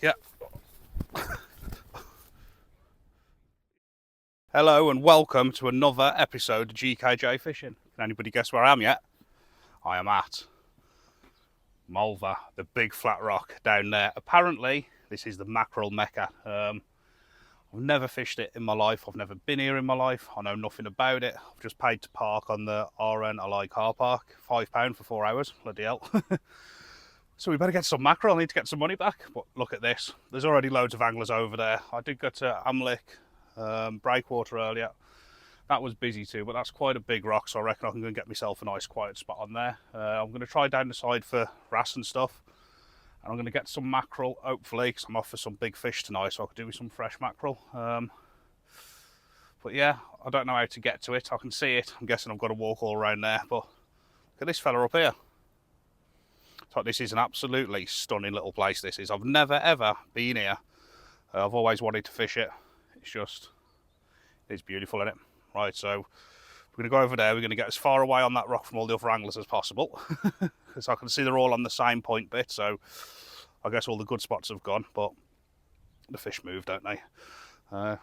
Yeah. Hello and welcome to another episode of GKJ Fishing. Can anybody guess where I am yet? I am at Mulva, the big flat rock down there. Apparently, this is the mackerel mecca. I've never fished it in my life. I've never been here in my life. I know nothing about it. I've just paid to park on the RNLI car park. £5 for 4 hours. Bloody hell. So we better get some mackerel. I need to get some money back. But look at this. There's already loads of anglers over there. I did go to Anglesey breakwater earlier. That was busy too, but that's quite a big rock, so I reckon I can go and get myself a nice quiet spot on there. I'm going to try down the side for wrasse and stuff, and I'm going to get some mackerel, hopefully, because I'm off for some big fish tonight, so I could do with some fresh mackerel. But yeah, I don't know how to get to it. I can see it. I'm guessing I've got to walk all around there, but look at this fella up here. So this is an absolutely stunning little place, this is. I've never ever been here. I've always wanted to fish it. It's beautiful, isn't it? Right, so we're going to go over there. We're going to get as far away on that rock from all the other anglers as possible, because I can see they're all on the same point bit, so I guess all the good spots have gone, but the fish move, don't they?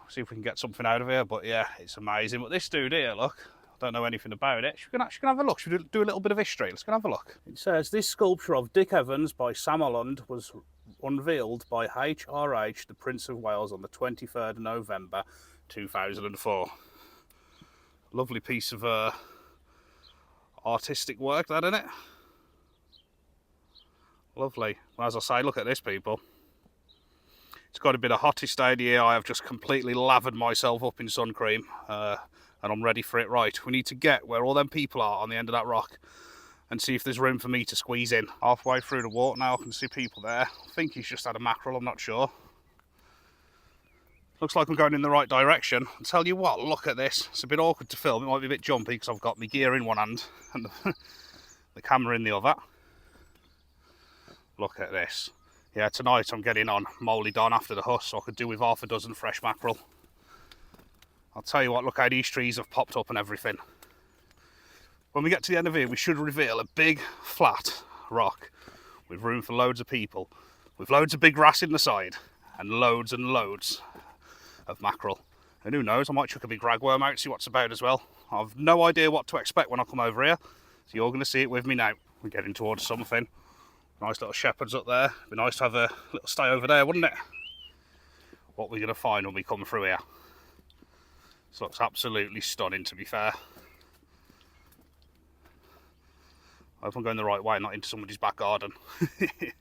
See if we can get something out of here. But yeah, it's amazing. But this dude here, look, I don't know anything about it. Should we actually have a look? Should we do a little bit of history? Let's go and have a look. It says, this sculpture of Dick Evans by Sam Holland was unveiled by HRH, the Prince of Wales, on the 23rd of November 2004. Lovely piece of artistic work, that, isn't it? Lovely. Well, as I say, look at this, people. It's got to be the hottest day of the year. I have just completely lathered myself up in sun cream, and I'm ready for it. Right, we need to get where all them people are on the end of that rock and see if there's room for me to squeeze in. Halfway through the water now, I can see people there. I think he's just had a mackerel, I'm not sure. Looks like I'm going in the right direction. I'll tell you what, look at this. It's a bit awkward to film. It might be a bit jumpy because I've got my gear in one hand and the camera in the other. Look at this. Yeah, tonight I'm getting on Moly Don after the huss, so I could do with half a dozen fresh mackerel. I'll tell you what, look how these trees have popped up and everything. When we get to the end of here, we should reveal a big, flat rock with room for loads of people, with loads of big wrasse in the side and loads of mackerel. And who knows, I might chuck a big ragworm out, see what's about as well. I've no idea what to expect when I come over here, so you're going to see it with me now. We're getting towards something. Nice little shepherds up there. It'd be nice to have a little stay over there, wouldn't it? What we're going to find when we come through here. This looks absolutely stunning, to be fair. I hope I'm going the right way, not into somebody's back garden. I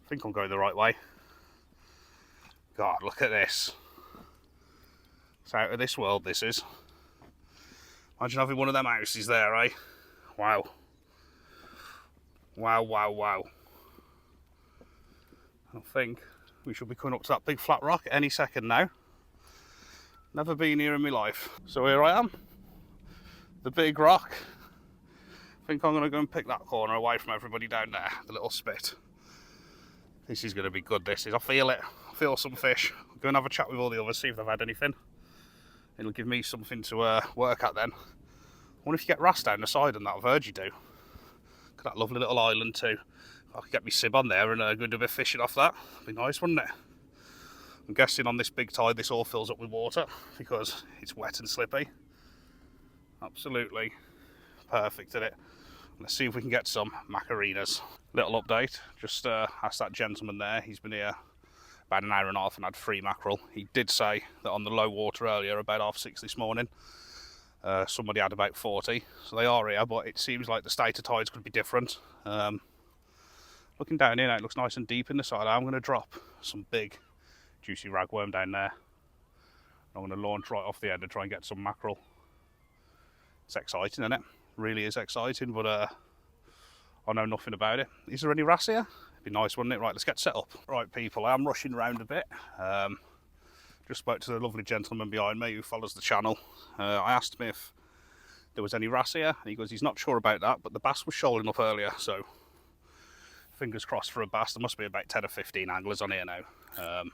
think I'm going the right way. God, look at this. It's out of this world, this is. Imagine having one of them houses there, eh? Wow. Wow, wow, wow. I think we should be coming up to that big flat rock any second now. Never been here in my life. So here I am. The big rock. I think I'm going to go and pick that corner away from everybody down there. The little spit. This is going to be good, this is. I feel it. I feel some fish. I'll go and have a chat with all the others, see if they've had anything. It'll give me something to work at then. I wonder if you get wrasse down the side and that. I've heard you do. Look at that lovely little island too. I could get me sib on there and go and do a bit of fishing off that. It'd be nice, wouldn't it? I'm guessing on this big tide this all fills up with water because it's wet and slippy. Absolutely perfect at it. Let's see if we can get some macarinas. Little update, just asked that gentleman there, he's been here about an hour and a half and had 3 mackerel. He did say that on the low water earlier, about 6:30 this morning, somebody had about 40. So they are here, but it seems like the state of tides could be different. Looking down here now, it looks nice and deep in the side. I'm going to drop some big, juicy ragworm down there. I'm going to launch right off the end and try and get some mackerel. It's exciting, isn't it? Really is exciting, but I know nothing about it. Is there any wrasse here? It'd be nice, wouldn't it? Right, let's get set up. Right, people, I'm rushing around a bit. Just spoke to the lovely gentleman behind me who follows the channel. I asked him if there was any wrasse here, and he goes, he's not sure about that, but the bass was shoaling up earlier, so fingers crossed for a bass. There must be about 10 or 15 anglers on here now.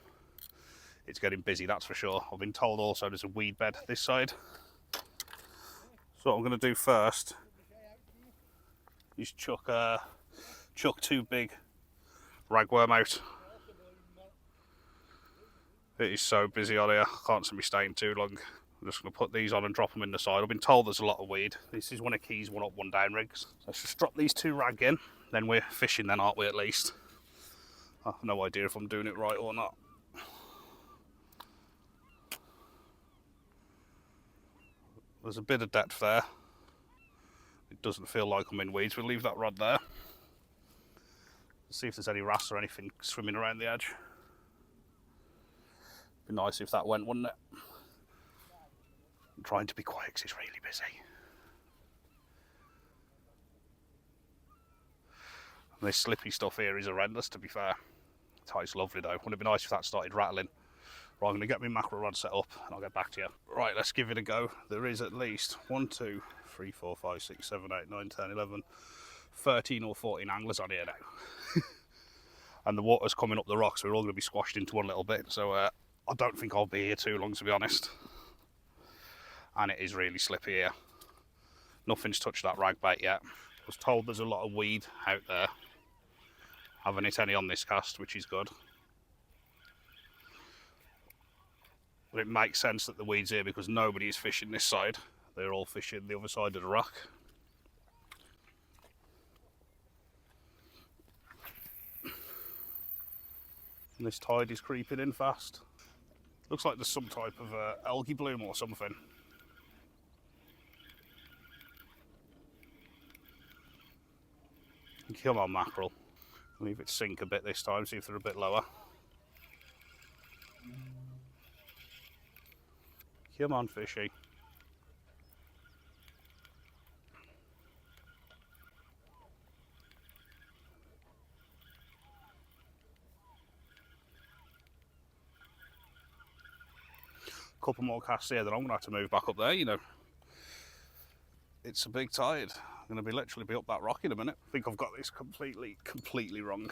It's getting busy, that's for sure. I've been told also there's a weed bed this side. So what I'm going to do first is chuck 2 big ragworm out. It is so busy on here, I can't see me staying too long. I'm just going to put these on and drop them in the side. I've been told there's a lot of weed. This is one of Key's one up, one down rigs. So let's just drop these two rag in, then we're fishing then, aren't we, at least? I have no idea if I'm doing it right or not. There's a bit of depth there. It doesn't feel like I'm in weeds. We'll leave that rod there. See if there's any wrasse or anything swimming around the edge. Be nice if that went, wouldn't it? I'm trying to be quiet because it's really busy. And this slippy stuff here is horrendous, to be fair. It's lovely though. Wouldn't it be nice if that started rattling? Right, I'm going to get my mackerel rod set up and I'll get back to you. Right, let's give it a go. There is at least 1, 2, 3, 4, 5, 6, 7, 8, 9, 10, 11, 13 or 14 anglers on here now. And the water's coming up the rocks, so we're all going to be squashed into one little bit. So I don't think I'll be here too long, to be honest. And it is really slippy here. Nothing's touched that rag bait yet. I was told there's a lot of weed out there. Haven't hit any on this cast, which is good. But it makes sense that the weed's here because nobody is fishing this side. They're all fishing the other side of the rock. And this tide is creeping in fast. Looks like there's some type of algae bloom or something. Come on, mackerel. Leave it sink a bit this time, see if they're a bit lower. Come on, fishy. Couple more casts here, then I'm going to have to move back up there, you know. It's a big tide. I'm going to literally be up that rock in a minute. I think I've got this completely wrong.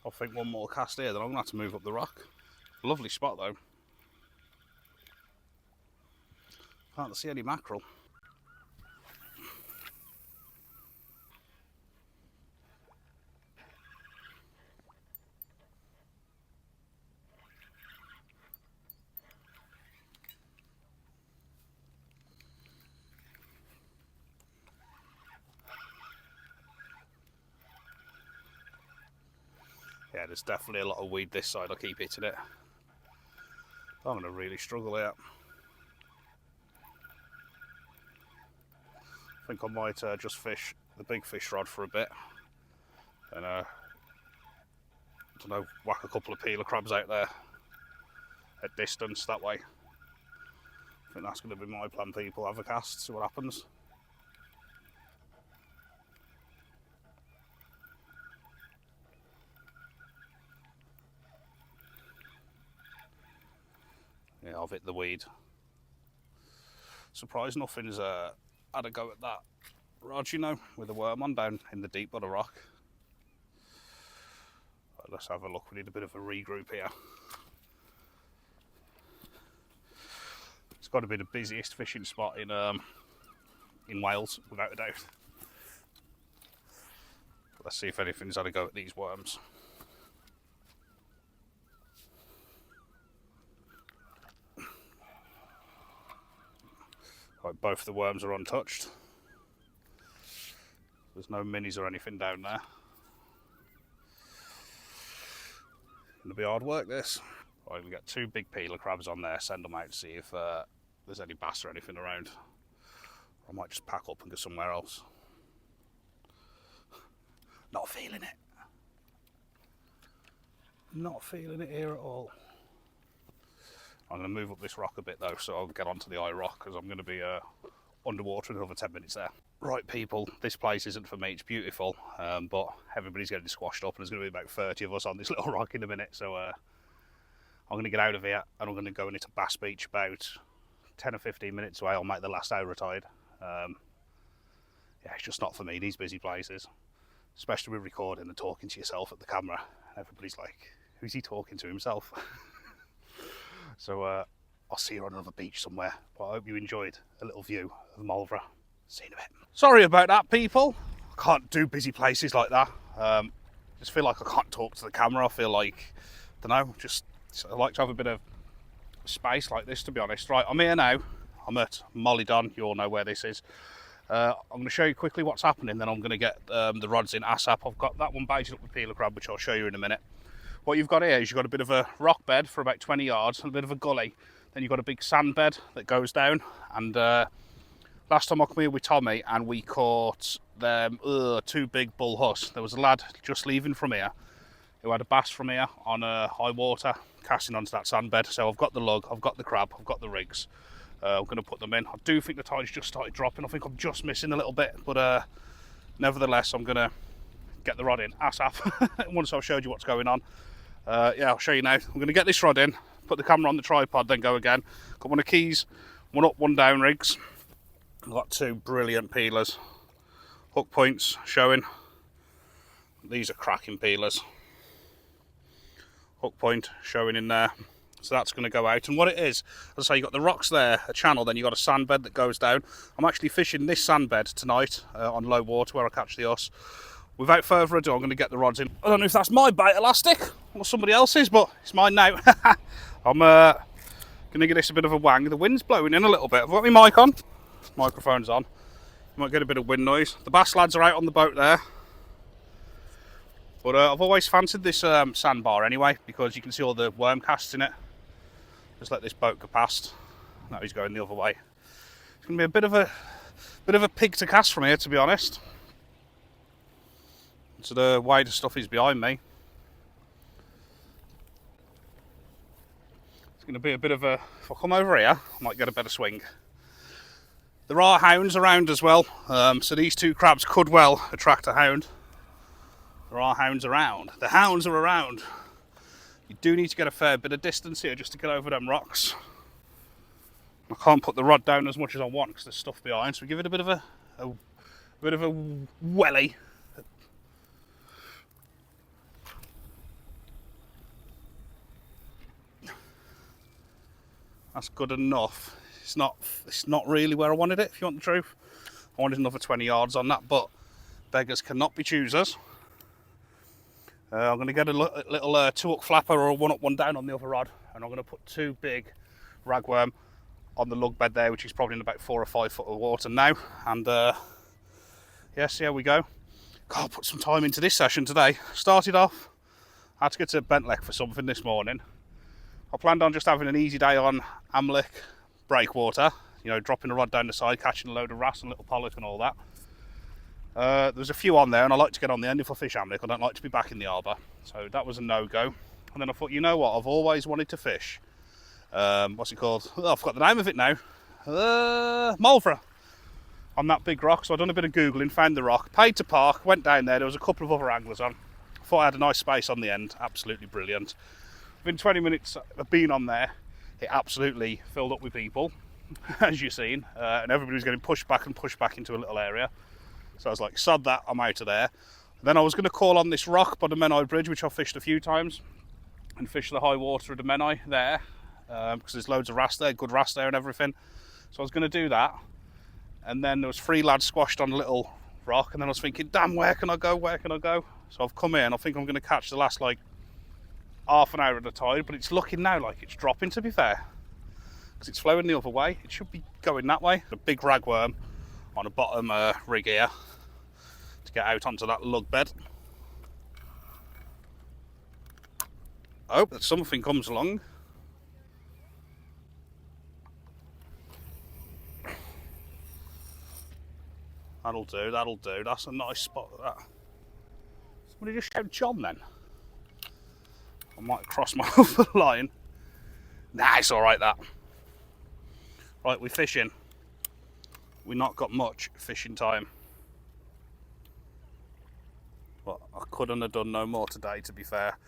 I think one more cast here, then I'm going to have to move up the rock. Lovely spot though. Can't see any mackerel. Yeah, there's definitely a lot of weed this side. I'll keep hitting it. I'm going to really struggle here. I think I might just fish the big fish rod for a bit. And I don't know, whack a couple of peeler crabs out there at distance that way. I think that's going to be my plan, people. Have a cast, see what happens. Yeah, I've hit the weed. Surprised nothing's had a go at that rod, you know, with a worm on down in the deep bottom rock. Right, let's have a look. We need a bit of a regroup here. It's got to be the busiest fishing spot in Wales, without a doubt. Let's see if anything's had a go at these worms. Right, both the worms are untouched. There's no minis or anything down there. Gonna be hard work, this. Right, we got two big peeler crabs on there. Send them out to see if there's any bass or anything around. I might just pack up and go somewhere else. Not feeling it. Not feeling it here at all. I'm going to move up this rock a bit though, so I'll get onto the eye rock because I'm going to be underwater in another 10 minutes there. Right people, this place isn't for me, it's beautiful, but everybody's getting squashed up and there's going to be about 30 of us on this little rock in a minute, so I'm going to get out of here and I'm going to go into Bass Beach about 10 or 15 minutes away. I'll make the last hour tide. Yeah, it's just not for me, these busy places. Especially with recording and talking to yourself at the camera. Everybody's like, who's he talking to, himself? So I'll see you on another beach somewhere. But I hope you enjoyed a little view of Mulva. See you in a bit. Sorry about that, people. I can't do busy places like that. Just feel like I can't talk to the camera. I feel like, I don't know, just I like to have a bit of space like this, to be honest. Right, I'm here now. I'm at Mollydon. You all know where this is. I'm going to show you quickly what's happening, then I'm going to get the rods in ASAP. I've got that one baited up with peeler crab, which I'll show you in a minute. What you've got here is you've got a bit of a rock bed for about 20 yards, and a bit of a gully. Then you've got a big sand bed that goes down. And last time I came here with Tommy, and we caught them 2 big bull huss. There was a lad just leaving from here who had a bass from here on high water, casting onto that sand bed. So I've got the lug, I've got the crab, I've got the rigs. I'm going to put them in. I do think the tide's just started dropping. I think I'm just missing a little bit, but nevertheless, I'm going to get the rod in ASAP once I've showed you what's going on. Yeah, I'll show you now. I'm going to get this rod in, put the camera on the tripod, then go again. Got one of keys, one up, one down rigs. I've got 2 brilliant peelers. Hook points showing. These are cracking peelers. Hook point showing in there. So that's going to go out. And what it is, as I say, you've got the rocks there, a channel, then you've got a sand bed that goes down. I'm actually fishing this sand bed tonight on low water where I catch the us. Without further ado, I'm going to get the rods in. I don't know if that's my bait elastic or somebody else's, but it's mine now. I'm going to give this a bit of a wang. The wind's blowing in a little bit. I've got my mic on. Microphone's on. You might get a bit of wind noise. The bass lads are out on the boat there. But I've always fancied this sandbar anyway, because you can see all the worm casts in it. Just let this boat go past. Now he's going the other way. It's going to be a bit of a pig to cast from here, to be honest. So the wider stuff is behind me. It's going to be a bit of a... If I come over here, I might get a better swing. There are hounds around as well, so these 2 crabs could well attract a hound. There are hounds around. The hounds are around. You do need to get a fair bit of distance here just to get over them rocks. I can't put the rod down as much as I want because there's stuff behind, so we give it a bit of a welly. That's good enough. It's not really where I wanted it, if you want the truth. I wanted another 20 yards on that, but beggars cannot be choosers. I'm going to get a little 2-hook flapper or a 1-up, 1 down on the other rod, and I'm going to put 2 big ragworm on the lug bed there, which is probably in about 4 or 5 foot of water now. And yeah, see how we go. God, I'll put some time into this session today. Started off, I had to get to Bentley for something this morning. I planned on just having an easy day on Amlick breakwater, you know, dropping a rod down the side, catching a load of wrasse and little pollock and all that. There's a few on there, and I like to get on the end if I fish Amlick. I don't like to be back in the harbour, so that was a no-go. And then I thought, you know what, I've always wanted to fish. What's it called? Oh, I've got the name of it now. Mulva. On that big rock. So I've done a bit of Googling, found the rock, paid to park, went down there. There was a couple of other anglers on. Thought I had a nice space on the end. Absolutely brilliant. Within 20 minutes of being on there, it absolutely filled up with people, as you've seen. And everybody was getting pushed back into a little area. So I was like, sod that, I'm out of there. Then I was going to call on this rock by the Menai Bridge, which I've fished a few times, and fish the high water of the Menai there, because there's loads of wrasse there, good wrasse there and everything. So I was going to do that. And then there was 3 lads squashed on a little rock, and then I was thinking, damn, where can I go? So I've come in, I think I'm going to catch the last like half an hour of the tide, but it's looking now like it's dropping, to be fair, because it's flowing the other way. It should be going that way. A big ragworm on a bottom rig here to get out onto that lug bed. I hope that something comes along. That'll do. That's a nice spot, that. Somebody just shout John then. I might cross my over line. Nah, it's alright that. Right, we're fishing. We've not got much fishing time. But I couldn't have done no more today, to be fair.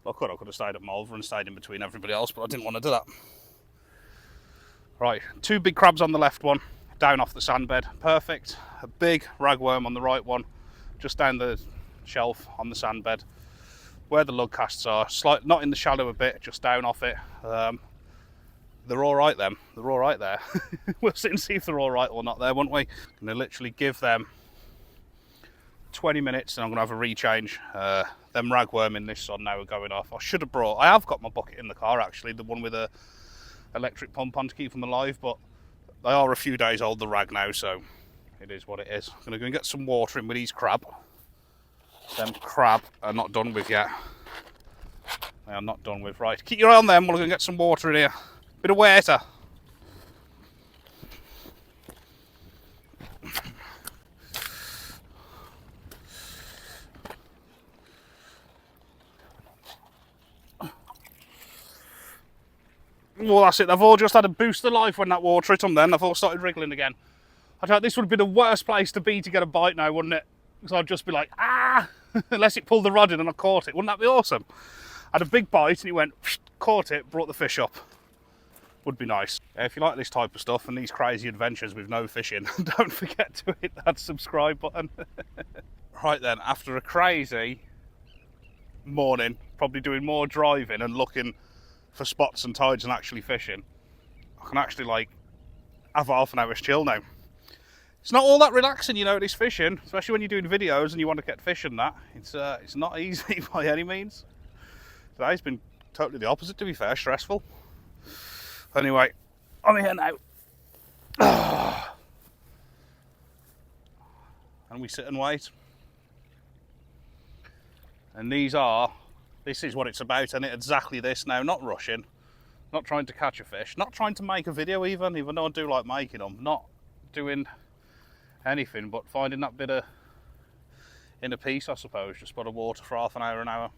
I could have stayed at Mulva and stayed in between everybody else, but I didn't want to do that. Right, 2 big crabs on the left one, down off the sandbed. Perfect. A big ragworm on the right one, just down the shelf on the sandbed where the lug casts are, not in the shallower bit, just down off it. They're all right then. They're all right there. We'll sit and see if they're all right or not there, won't we? I'm going to literally give them 20 minutes and I'm going to have a rechange. Them ragworm in this sun now are going off. I have got my bucket in the car actually, the one with a electric pump on to keep them alive, but they are a few days old, the rag now, so it is what it is. I'm going to go and get some water in with these crab. Them crab are not done with yet. They are not done with. Right, keep your eye on them. We're going to get some water in here. Bit of water. Well, that's it. They've all just had a boost of life when that water hit them then. They've all started wriggling again. I thought this would be the worst place to be to get a bite now, wouldn't it? Because I'd just be like, ah! Unless it pulled the rod in and I caught it. Wouldn't that be awesome? I had a big bite and it went, caught it, brought the fish up. Would be nice. If you like this type of stuff and these crazy adventures with no fishing, don't forget to hit that subscribe button. Right then, after a crazy morning, probably doing more driving and looking for spots and tides and actually fishing, I can actually like have half an hour's chill now. It's not all that relaxing, you know, this fishing, especially when you're doing videos and you want to get fish and that. It's not easy by any means. Today's been totally the opposite, to be fair, stressful. Anyway, I'm here now. And we sit and wait. And this is what it's about, and exactly this now, not rushing, not trying to catch a fish, not trying to make a video even though I do like making them, not doing anything but finding that bit of inner peace, I suppose, just by the water for half an hour.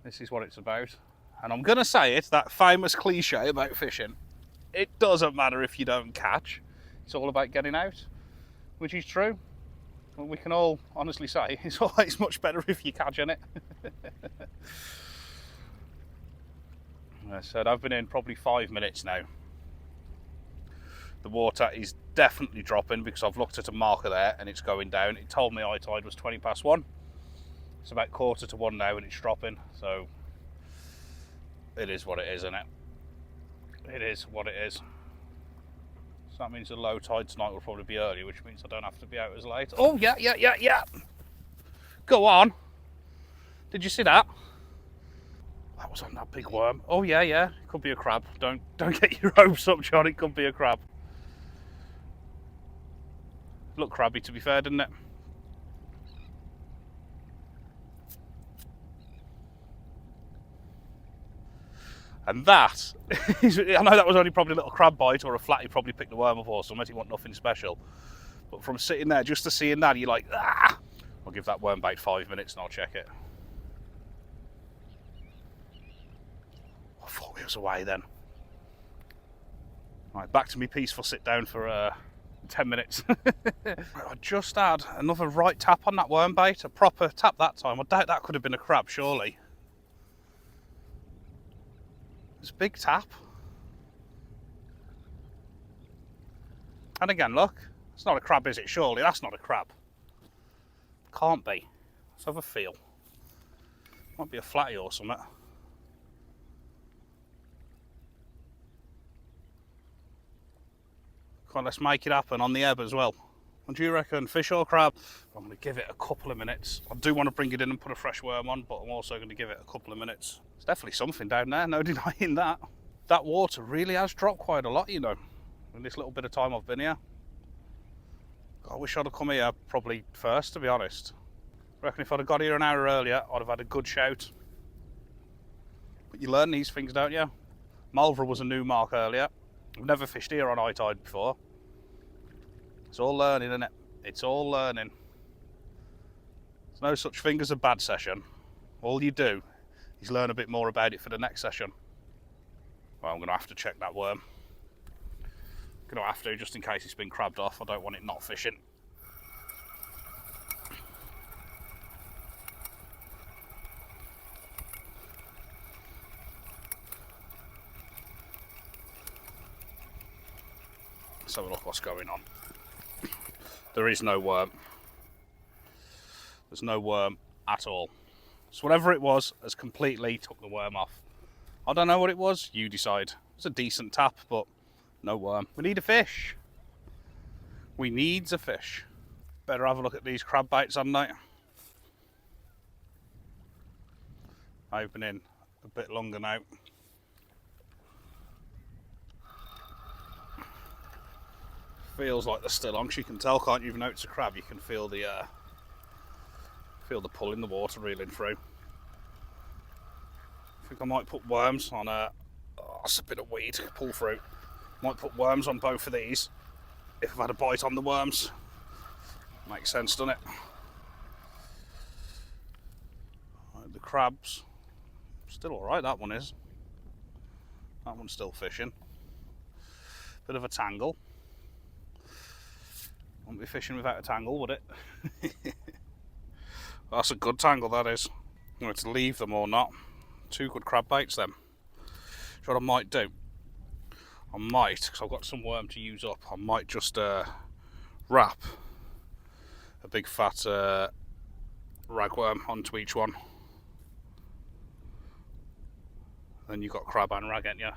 This is what it's about. And I'm going to say it, that famous cliche about fishing. It doesn't matter if you don't catch. It's all about getting out, which is true. Well, we can all honestly say it's always much better if you catch in it. I said I've been in probably 5 minutes now. The water is definitely dropping because I've looked at a marker there and it's going down. It told me high tide was 20 past 1. It's about 1:45 now and it's dropping. So it is what it is, isn't it? It is what it is. So that means the low tide tonight will probably be early, which means I don't have to be out as late. Oh, yeah. Go on. Did you see that? That was on that big worm. Oh, yeah. It could be a crab. Don't get your hopes up, John. It could be a crab. Looked crabby, to be fair, didn't it? And that is, I know that was only probably a little crab bite or a flat, he probably picked the worm up or something, he want nothing special. But from sitting there, just to seeing that, you're like, ah! I'll give that worm bait 5 minutes and I'll check it. I thought we was away then. Right, back to me peaceful sit down for 10 minutes. I just had another right tap on that worm bait, a proper tap that time. I doubt that could have been a crab, surely. It's a big tap. And again, look, it's not a crab, is it? Surely that's not a crab. Can't be. Let's have a feel. Might be a flatty or something. Come on, let's make it happen on the ebb as well. What do you reckon, fish or crab? I'm going to give it a couple of minutes. I do want to bring it in and put a fresh worm on, but I'm also going to give it a couple of minutes. It's definitely something down there, no denying that. That water really has dropped quite a lot, you know, in this little bit of time I've been here. God, I wish I'd have come here probably first, to be honest. I reckon if I'd have got here an hour earlier, I'd have had a good shout. But you learn these things, don't you? Mulva was a new mark earlier. I've never fished here on high tide before. It's all learning, isn't it? It's all learning. There's no such thing as a bad session. All you do is learn a bit more about it for the next session. Well, I'm going to have to check that worm. I'm going to have to, just in case it's been crabbed off. I don't want it not fishing. Let's have a look what's going on. There is no worm. There's no worm at all. So whatever it was has completely took the worm off. I don't know what it was, you decide. It's a decent tap, but no worm. We need a fish. We needs a fish. Better have a look at these crab bites, hadn't I? I've been in a bit longer now. Feels like they're still on, 'cause you can tell, can't you? Even though it's a crab, you can feel the pull in the water reeling through. I think I might put worms on a. Oh, that's a bit of weed. Pull through. Might put worms on both of these if I've had a bite on the worms. Makes sense, doesn't it? Right, the crabs, still all right. That one is. That one's still fishing. Bit of a tangle. Wouldn't be fishing without a tangle, would it? That's a good tangle, that is. I'm going to leave them or not. 2 good crab baits then. So what I might do, I might, because I've got some worm to use up, I might just wrap a big fat ragworm onto each one. Then you've got crab and rag, ain't you?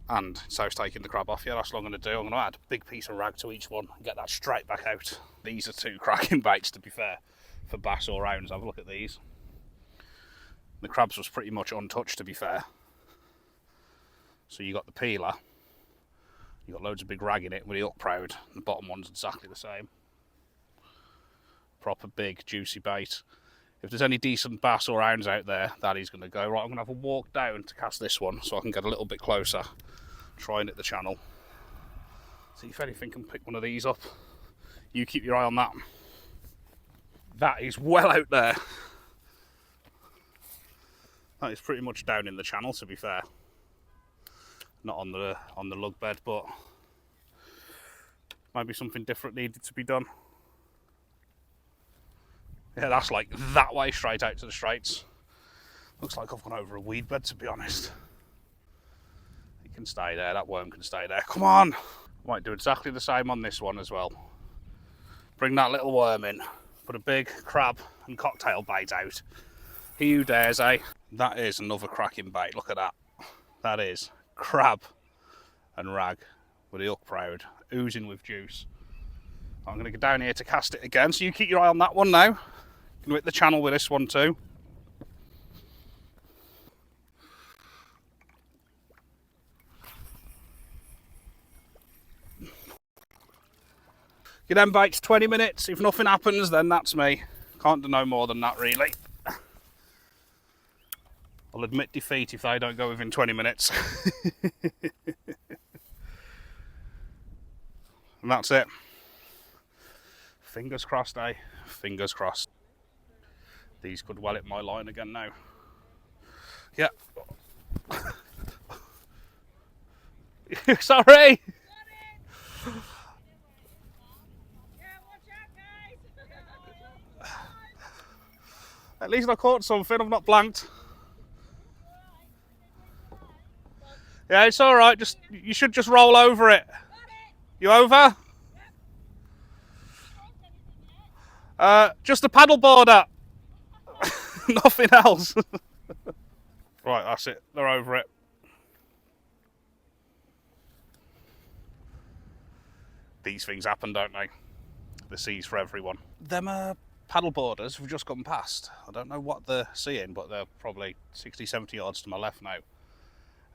And so it's taking the crab off. Yeah, that's what I'm going to do. I'm going to add a big piece of rag to each one and get that straight back out. These are 2 cracking baits, to be fair, for bass or rounds. Have a look at these. The crabs was pretty much untouched, to be fair. So you got the peeler, you got loads of big rag in it with the up proud. The bottom one's exactly the same. Proper big juicy bait. If there's any decent bass or rounds out there, that is going to go. Right, I'm going to have a walk down to cast this one so I can get a little bit closer. Try and hit the channel. See if anything can pick one of these up. You keep your eye on that. That is well out there. That is pretty much down in the channel, to be fair. Not on the lug bed, but maybe something different needed to be done. Yeah, that's like that way straight out to the Straits. Looks like I've gone over a weed bed, to be honest. It can stay there, that worm can stay there. Come on! Might do exactly the same on this one as well. Bring that little worm in. Put a big crab and cocktail bait out. He who dares, eh? That is another cracking bait, look at that. That is crab and rag with the hook proud, oozing with juice. I'm going to go down here to cast it again, so you keep your eye on that one now. You can hit the channel with this one too. Get them baits 20 minutes. If nothing happens, then that's me. Can't do no more than that, really. I'll admit defeat if they don't go within 20 minutes. And that's it. Fingers crossed, eh? Fingers crossed. These could well hit my line again now. Yeah. Sorry! At least I caught something, I've not blanked. Yeah, it's alright, just you should just roll over it. You over? Just a paddle boarder. Nothing else. Right, that's it. They're over it. These things happen, don't they? The sea's for everyone. Them paddle boarders have just gone past. I don't know what they're seeing, but they're probably 60, 70 yards to my left now.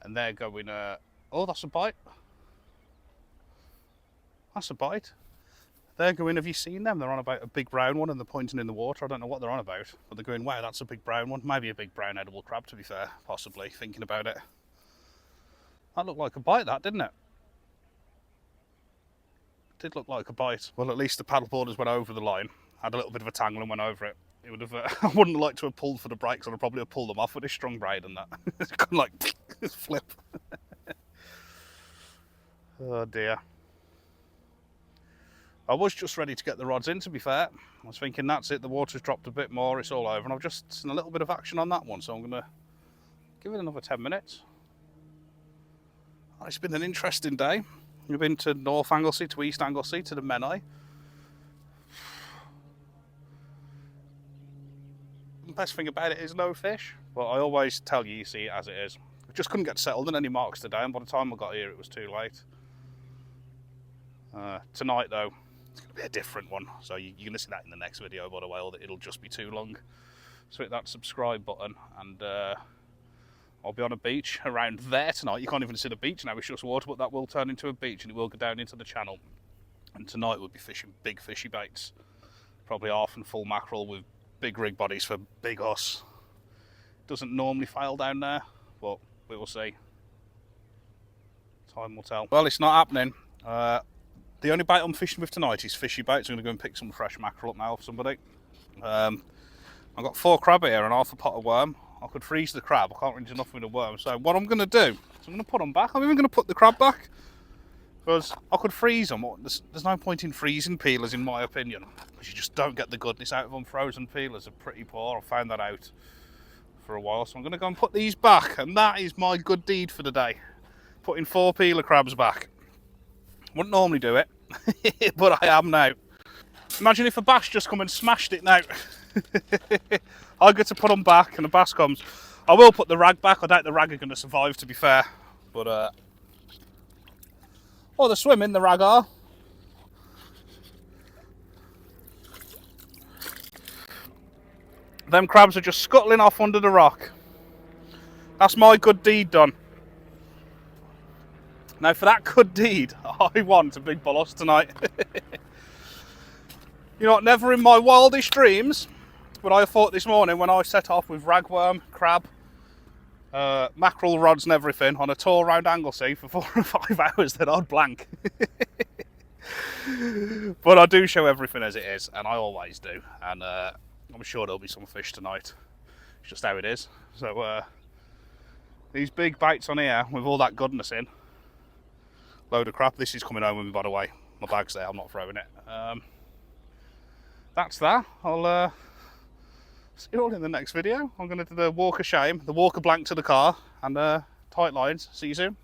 And they're going, oh, that's a bite. That's a bite. They're going, have you seen them? They're on about a big brown one and they're pointing in the water. I don't know what they're on about, but they're going, wow, that's a big brown one. Maybe a big brown edible crab, to be fair, possibly, thinking about it. That looked like a bite, that, didn't it? It did look like a bite. Well, at least the paddle boarders went over the line, had a little bit of a tangle and went over it. It would have, I wouldn't have liked to have pulled for the brakes. I'd have probably have pulled them off with a strong braid and that. It's kind of like, flip. Oh dear. I was just ready to get the rods in, to be fair. I was thinking that's it, the water's dropped a bit more, it's all over, and I've just seen a little bit of action on that one, so I'm going to give it another 10 minutes. It's been an interesting day. We've been to North Anglesey, to East Anglesey, to the Menai. The best thing about it is no fish, but I always tell you, you see it as it is. I just couldn't get settled in any marks today, and by the time I got here it was too late. Tonight though, it's going to be a different one, so you're going to see that in the next video, by the way, or it'll just be too long. So hit that subscribe button, and I'll be on a beach around there tonight. You can't even see the beach now, it's just water, but that will turn into a beach and it will go down into the channel. And tonight we'll be fishing big fishy baits, probably half and full mackerel with big rig bodies for big us. Doesn't normally fail down there, but we will see. Time will tell. Well, it's not happening. The only bait I'm fishing with tonight is fishy baits. I'm going to go and pick some fresh mackerel up now for somebody. I've got 4 crab here and half a pot of worm. I could freeze the crab. I can't really do nothing with the worm. So what I'm going to do is I'm going to put them back. I'm even going to put the crab back, because I could freeze them. There's no point in freezing peelers, in my opinion, because you just don't get the goodness out of them. Frozen peelers are pretty poor. I found that out for a while. So I'm going to go and put these back, and that is my good deed for the day. Putting 4 peeler crabs back. Wouldn't normally do it, but I am now. Imagine if a bass just come and smashed it now. I get to put them back and the bass comes. I will put the rag back. I doubt the rag are going to survive, to be fair. But, oh, they're swimming, the rag are. Them crabs are just scuttling off under the rock. That's my good deed done. Now, for that good deed, I want a big bollos tonight. You know, never in my wildest dreams would I have thought this morning, when I set off with ragworm, crab, mackerel rods and everything on a tour around Anglesey for 4 or 5 hours, that I'd blank. But I do show everything as it is, and I always do. And I'm sure there'll be some fish tonight. It's just how it is. So these big baits on here with all that goodness in. Load of crap. This is coming home with me, by the way. My bag's there, I'm not throwing it. That's that. I'll see you all in the next video. I'm going to do the walk of shame, the walk of blank to the car, and tight lines. See you soon.